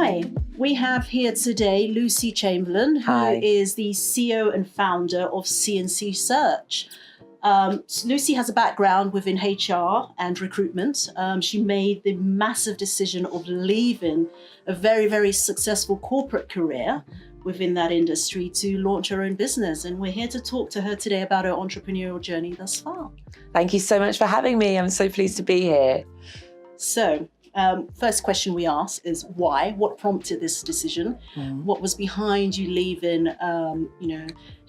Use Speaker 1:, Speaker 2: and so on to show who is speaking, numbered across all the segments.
Speaker 1: Hi, we have here today Lucy Chamberlein, who is the CEO and founder of C&C Search. Lucy has a background within HR and recruitment. She made the massive decision of leaving a very, very successful corporate career within that industry to launch her own business. And we're here to talk to her today about her entrepreneurial journey thus far.
Speaker 2: Thank you so much for having me. I'm so pleased to be here.
Speaker 1: So, first question we ask is why? What prompted this decision? What was behind you leaving,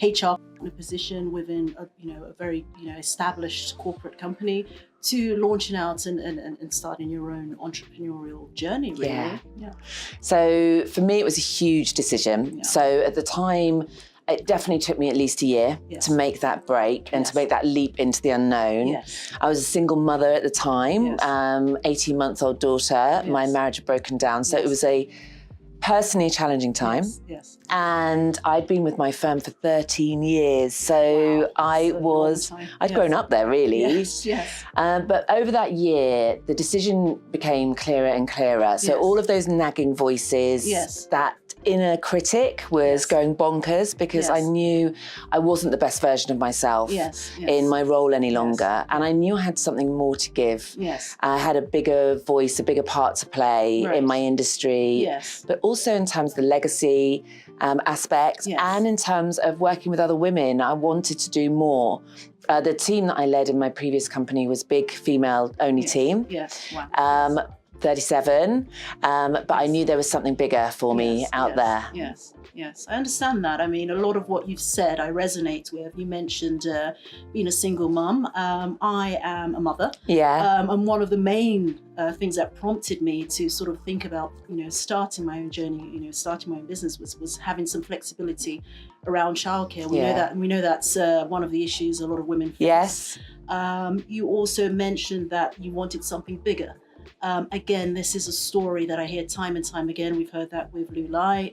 Speaker 1: HR position within a very established corporate company to launching out and starting your own entrepreneurial journey? Really?
Speaker 2: Yeah. So for me, it was a huge decision. Yeah. So at the time, it definitely took me at least a year to make that break and to make that leap into the unknown. Yes. I was a single mother at the time, 18-month-old daughter. My marriage had broken down. So it was a personally challenging time. And I'd been with my firm for 13 years. So I'd grown up there really. But over that year, the decision became clearer and clearer. So all of those nagging voices, that inner critic was going bonkers because I knew I wasn't the best version of myself in my role any longer. And I knew I had something more to give. I had a bigger voice, a bigger part to play in my industry, but also in terms of the legacy aspect and in terms of working with other women. I wanted to do more. The team that I led in my previous company was big female-only team. 37, but I knew there was something bigger for me out there.
Speaker 1: Yes, I understand that. I mean, a lot of what you've said I resonate with. You mentioned being a single mum. I am a mother. And one of the main things that prompted me to sort of think about, starting my own journey, starting my own business was having some flexibility around childcare. We know that's one of the issues a lot of women face. You also mentioned that you wanted something bigger. Again, this is a story that I hear time and time again. We've heard that with Lulai.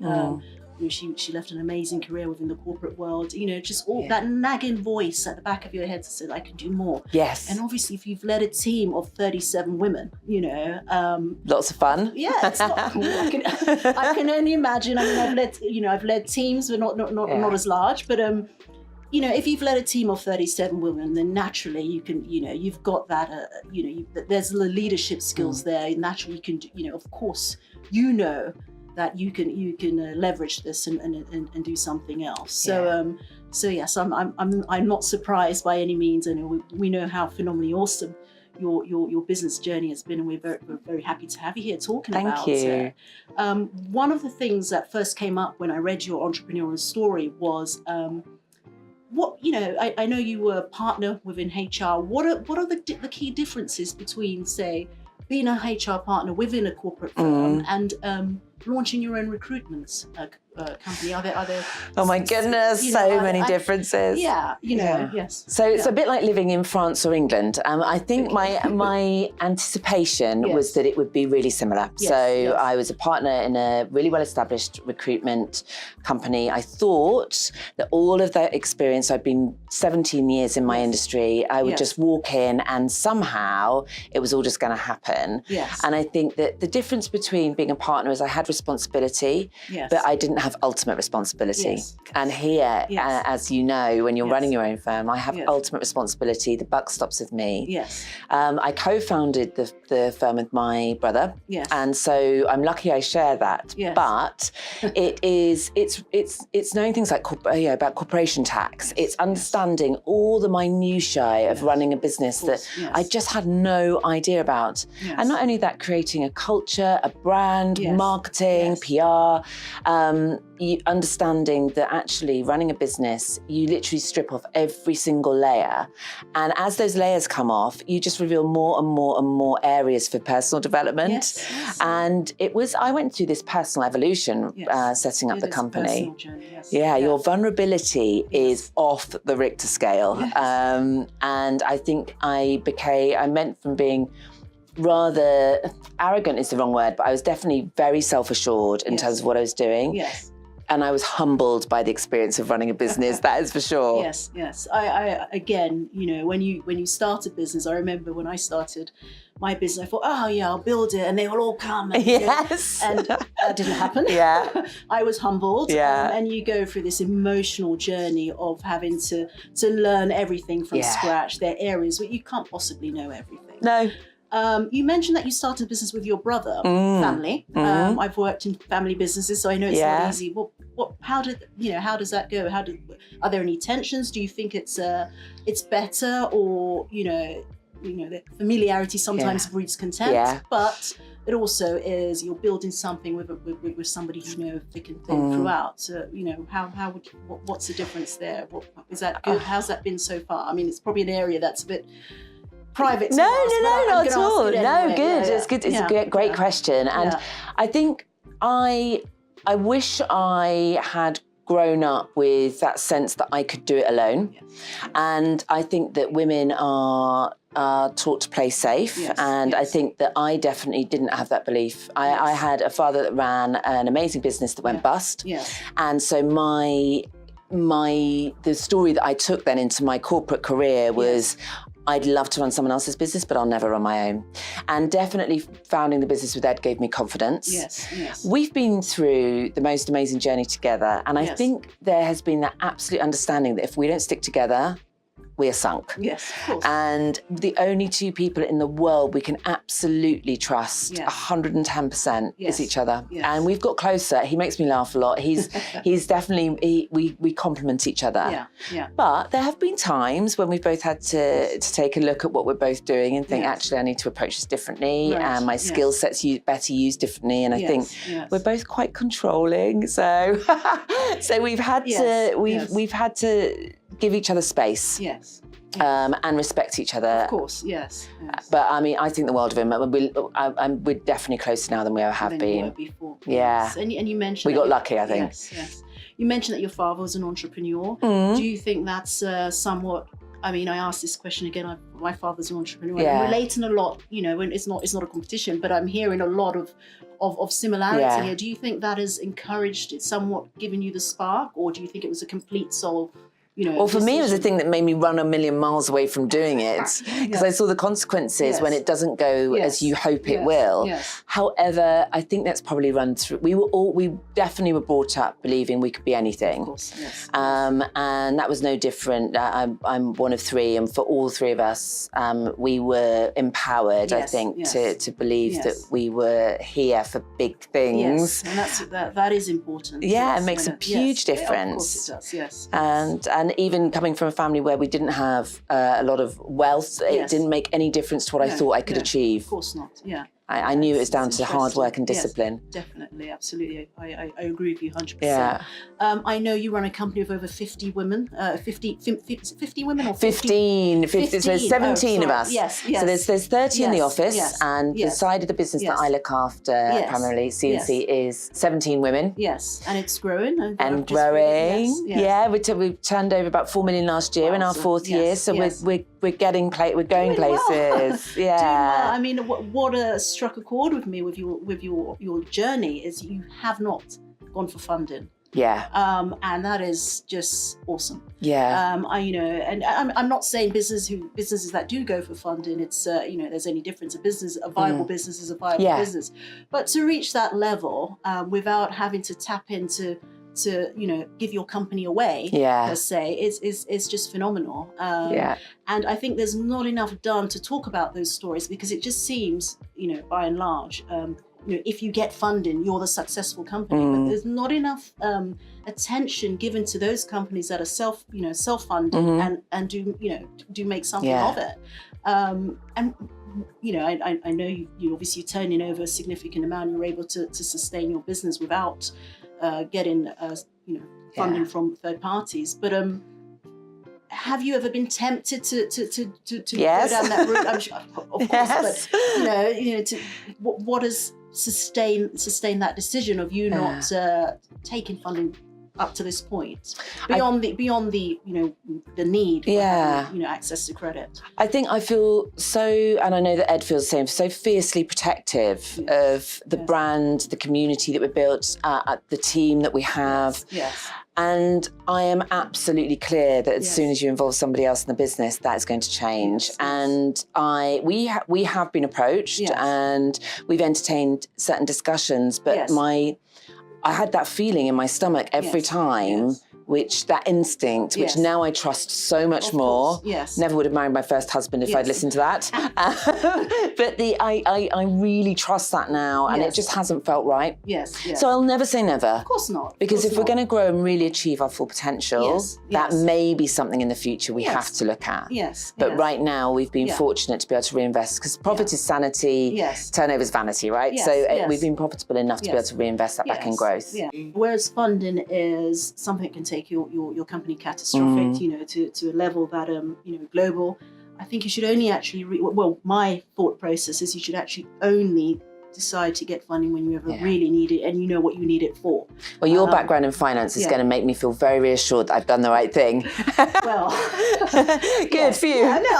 Speaker 1: She left an amazing career within the corporate world. Just all that nagging voice at the back of your head that said, I can do more. And obviously, if you've led a team of 37 women,
Speaker 2: lots of fun.
Speaker 1: It's not. I can only imagine. I mean, I've led teams, but not as large. But if you've led a team of 37 women, then naturally you can, you've got that, there's the leadership skills there. Naturally, you can, of course, that you can leverage this and do something else. So yes, I'm not surprised by any means. And we know how phenomenally awesome your business journey has been, and we're very happy to have you here talking about it. One of the things that first came up when I read your entrepreneurial story was. I know you were a partner within HR. What are the key differences between, say, being a HR partner within a corporate firm and launching your own recruitment company? Are there?
Speaker 2: Oh my goodness, so many differences.
Speaker 1: Yes.
Speaker 2: So it's a bit like living in France or England. I think my anticipation was that it would be really similar. I was a partner in a really well-established recruitment company. I thought that all of that experience, I'd been 17 years in my industry, I would just walk in and somehow it was all just going to happen. And I think that the difference between being a partner is I had responsibility, but I didn't have ultimate responsibility. And here, as you know, when you're running your own firm, I have ultimate responsibility. The buck stops with me. I co-founded the firm with my brother, and so I'm lucky I share that. But it's knowing things like about corporation tax. It's understanding all the minutiae of running a business that I just had no idea about. And not only that, creating a culture, a brand, marketing, PR, understanding that actually running a business, you literally strip off every single layer. And as those layers come off, you just reveal more and more and more areas for personal development. And I went through this personal evolution setting up the company. Your vulnerability is off the Richter scale. And I think I went from being rather arrogant is the wrong word, but I was definitely very self-assured in terms of what I was doing. I was humbled by the experience of running a business. That is for sure.
Speaker 1: Yes, yes. I again, you know, when you start a business, I remember when I started my business, I thought, oh yeah, I'll build it and they will all come. And,
Speaker 2: yes.
Speaker 1: And that didn't happen.
Speaker 2: Yeah.
Speaker 1: I was humbled.
Speaker 2: Yeah.
Speaker 1: And you go through this emotional journey of having to learn everything from scratch. There are areas where you can't possibly know everything.
Speaker 2: No.
Speaker 1: You mentioned that you started a business with your brother family. I've worked in family businesses, so I know it's not easy. How does that go? Are there any tensions? Do you think it's better, or the familiarity sometimes breeds contempt, but it also is you're building something with somebody you know thick and thin throughout. So what's the difference there? Is that good? How's that been so far? I mean, it's probably an area that's a bit private.
Speaker 2: No, not at all.
Speaker 1: Anyway.
Speaker 2: No, good. It's good. It's a great question, and I think I wish I had grown up with that sense that I could do it alone, and I think that women are taught to play safe, and I think that I definitely didn't have that belief. I had a father that ran an amazing business that went bust, and so the story that I took then into my corporate career was I'd love to run someone else's business, but I'll never run my own. And definitely founding the business with Ed gave me confidence.
Speaker 1: Yes.
Speaker 2: We've been through the most amazing journey together, and I think there has been that absolute understanding that if we don't stick together, we are sunk.
Speaker 1: Yes, of course.
Speaker 2: And the only two people in the world we can absolutely trust 110% is each other.
Speaker 1: Yes.
Speaker 2: And we've got closer. He makes me laugh a lot. He's definitely, we complement each other.
Speaker 1: Yeah.
Speaker 2: But there have been times when we've both had to take a look at what we're both doing and think, actually, I need to approach this differently, and my skill sets better used differently. And I think we're both quite controlling. So we've had we've had to give each other space.
Speaker 1: Yes.
Speaker 2: And respect each other.
Speaker 1: Of course, yes.
Speaker 2: But I mean, I think the world of him. We're definitely closer now than we ever have been.
Speaker 1: Before.
Speaker 2: Yeah.
Speaker 1: Yes. And you mentioned
Speaker 2: we got lucky, I think.
Speaker 1: Yes. You mentioned that your father was an entrepreneur. Do you think that's somewhat? I mean, I asked this question again. My father's an entrepreneur.
Speaker 2: Yeah.
Speaker 1: I'm relating a lot. When it's not a competition, but I'm hearing a lot of similarity here. Do you think that has encouraged it, somewhat given you the spark, or do you think it was a complete soul?
Speaker 2: Well, for me, it was the thing that made me run a million miles away from doing it, because I saw the consequences when it doesn't go as you hope it will. However, I think that's probably run through. We definitely were brought up believing we could be anything.
Speaker 1: Of course, yes.
Speaker 2: And that was no different. I'm one of three, and for all three of us, we were empowered, I think, to believe that we were here for big things.
Speaker 1: Yes, and that is important.
Speaker 2: Yeah, it makes a huge difference.
Speaker 1: Of course it does,
Speaker 2: And even coming from a family where we didn't have a lot of wealth, it didn't make any difference to what I thought I could achieve.
Speaker 1: Of course not,
Speaker 2: I knew it was down to hard work and discipline.
Speaker 1: Yes, definitely, absolutely. I agree with you 100%.
Speaker 2: Yeah.
Speaker 1: I know you run a company of over 50 women. 50 women or
Speaker 2: 15. So there's 17 of us.
Speaker 1: Yes.
Speaker 2: So there's 30 in the office, and the side of the business that I look after primarily, C&C, is 17 women.
Speaker 1: Yes, and it's growing.
Speaker 2: And growing. Yeah, we've turned over about 4 million last year in our fourth year. So we're going places. Yeah.
Speaker 1: Doing well. I mean, what struck a chord with me with your journey is you have not gone for funding.
Speaker 2: Yeah.
Speaker 1: And that is just awesome.
Speaker 2: Yeah.
Speaker 1: And I'm not saying businesses that do go for funding, it's there's any difference. A viable business is a viable business, but to reach that level without having to tap into give your company away per se is just phenomenal. And I think there's not enough done to talk about those stories, because it just seems, by and large, if you get funding, you're the successful company. But there's not enough attention given to those companies that are self-funded and do make something of it. And I know you obviously turning over a significant amount. You're able to sustain your business without getting funding from third parties. But have you ever been tempted to go down that route? I'm sure, of course, but what has sustained that decision of you not taking funding up to this point, beyond the the need for having, access to credit?
Speaker 2: I think I feel so, and I know that Ed feels the same, so fiercely protective of the brand, the community that we built, the team that we have.
Speaker 1: Yes.
Speaker 2: And I am absolutely clear that as soon as you involve somebody else in the business, that is going to change. And we have been approached and we've entertained certain discussions, but I had that feeling in my stomach every time. That instinct, which now I trust so much more.
Speaker 1: Yes.
Speaker 2: Never would have married my first husband if I'd listened to that. But I really trust that now, and it just hasn't felt right.
Speaker 1: Yes.
Speaker 2: So I'll never say never.
Speaker 1: Of course not.
Speaker 2: Because if we're going to grow and really achieve our full potential, that may be something in the future we have to look at. But right now we've been fortunate to be able to reinvest, because profit is sanity, turnover is vanity, right? So we've been profitable enough to be able to reinvest that back in growth.
Speaker 1: Whereas funding is something that can take your company catastrophic, to a level that global. I think you should only actually my thought process is you should actually only decide to get funding when you ever really need it, and you know what you need it for.
Speaker 2: Well, your background in finance is going to make me feel very reassured that I've done the right thing.
Speaker 1: Well,
Speaker 2: good for you.
Speaker 1: Yeah, no,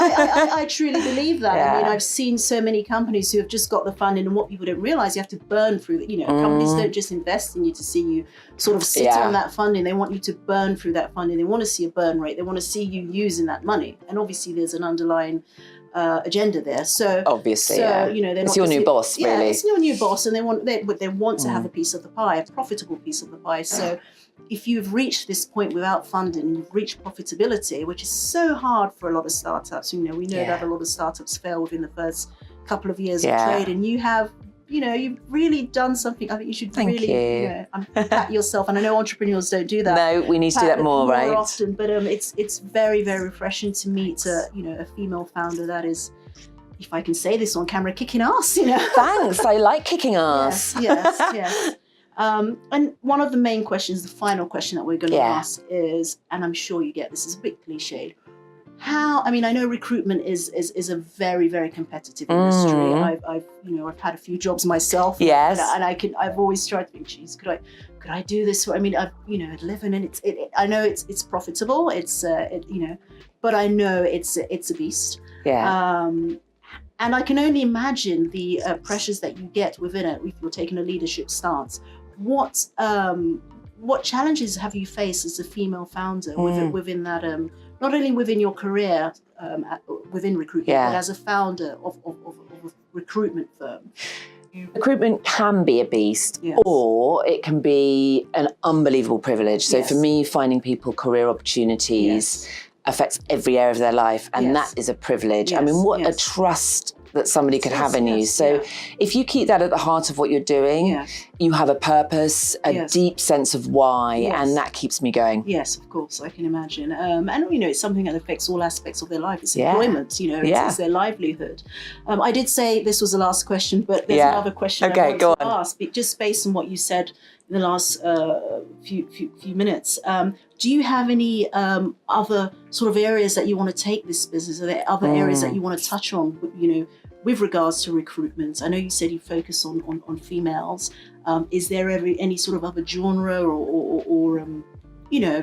Speaker 1: I truly believe that. I mean, I've seen so many companies who have just got the funding, and what people don't realise, you have to burn through it. Companies don't just invest in you to see you sort of sit on that funding. They want you to burn through that funding. They want to see a burn rate. They want to see you using that money. And obviously there's an underlying agenda there. So
Speaker 2: obviously,
Speaker 1: they're
Speaker 2: it's
Speaker 1: not
Speaker 2: your new boss, really.
Speaker 1: Yeah, it's your new boss, and they want to have a piece of the pie, a profitable piece of the pie. So if you've reached this point without funding, and you've reached profitability, which is so hard for a lot of startups. We know that a lot of startups fail within the first couple of years of trade, and you have. You've really done something. I think you should pat yourself. And I know entrepreneurs don't do that.
Speaker 2: No, we need to do that more
Speaker 1: often. But it's very, very refreshing to meet a female founder that is, if I can say this on camera, kicking ass.
Speaker 2: Thanks. I like kicking ass.
Speaker 1: Yes. And one of the main questions, the final question that we're going to ask is, and I'm sure you get this, is a bit cliched. I know recruitment is a very, very competitive industry. I've had a few jobs myself.
Speaker 2: Yes.
Speaker 1: And I've always tried to think, geez, could I do this? I mean, I've living in it. I know it's profitable. But I know it's a beast.
Speaker 2: Yeah.
Speaker 1: And I can only imagine the pressures that you get within it if you're taking a leadership stance. What challenges have you faced as a female founder within that? Not only within your career within recruitment, but as a founder of a recruitment firm.
Speaker 2: Recruitment can be a beast, or it can be an unbelievable privilege. So for me, finding people career opportunities affects every area of their life, and that is a privilege. I mean, what a trust that somebody could have in you. So if you keep that at the heart of what you're doing, you have a purpose, a deep sense of why, and that keeps me going.
Speaker 1: Yes, of course, I can imagine. And it's something that affects all aspects of their life. It's employment, it's their livelihood. I did say this was the last question, but there's another question I want to ask, just based on what you said in the last few minutes. Do you have any other sort of areas that you want to take this business? Are there other areas that you want to touch on, with regards to recruitment? I know you said you focus on females. Is there any sort of other genre or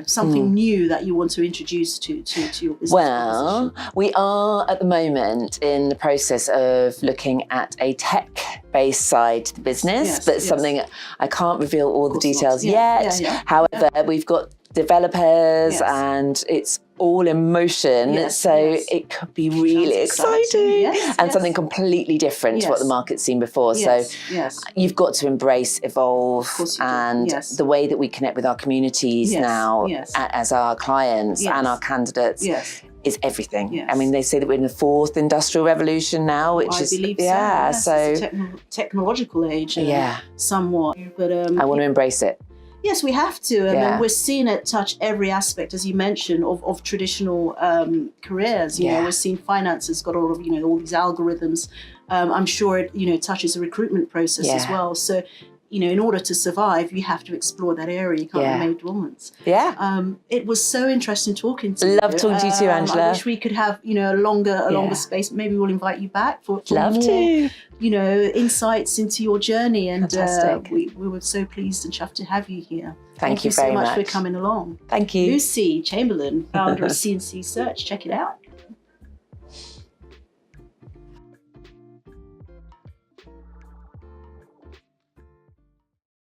Speaker 1: something new that you want to introduce to your business?
Speaker 2: Well, we are at the moment in the process of looking at a tech-based side to the business, but something I can't reveal all the details yet. However, we've got developers and it's all in motion, it could be really exciting and something completely different to what the market's seen before. So you've got to embrace, evolve, and the way that we connect with our communities now as our clients and our candidates is everything. I mean, they say that we're in the fourth industrial revolution now, which is
Speaker 1: so it's a technological age, somewhat. But
Speaker 2: I want to embrace it.
Speaker 1: Yes, we have to. I mean, we're seeing it touch every aspect, as you mentioned, of traditional careers. We're seeing finance has got all of all these algorithms. I'm sure it touches the recruitment process as well. So in order to survive, you have to explore that area. You can't remain dormant.
Speaker 2: Yeah.
Speaker 1: It was so interesting talking to you.
Speaker 2: Love talking to you too, Angela.
Speaker 1: I wish we could have, a longer space. Maybe we'll invite you back for
Speaker 2: Love
Speaker 1: more,
Speaker 2: to.
Speaker 1: Insights into your journey. And
Speaker 2: Fantastic.
Speaker 1: we were so pleased and chuffed to have you here.
Speaker 2: Thank you very
Speaker 1: so
Speaker 2: much
Speaker 1: for coming along.
Speaker 2: Thank you.
Speaker 1: Lucy Chamberlein, founder of C&C Search. Check it out.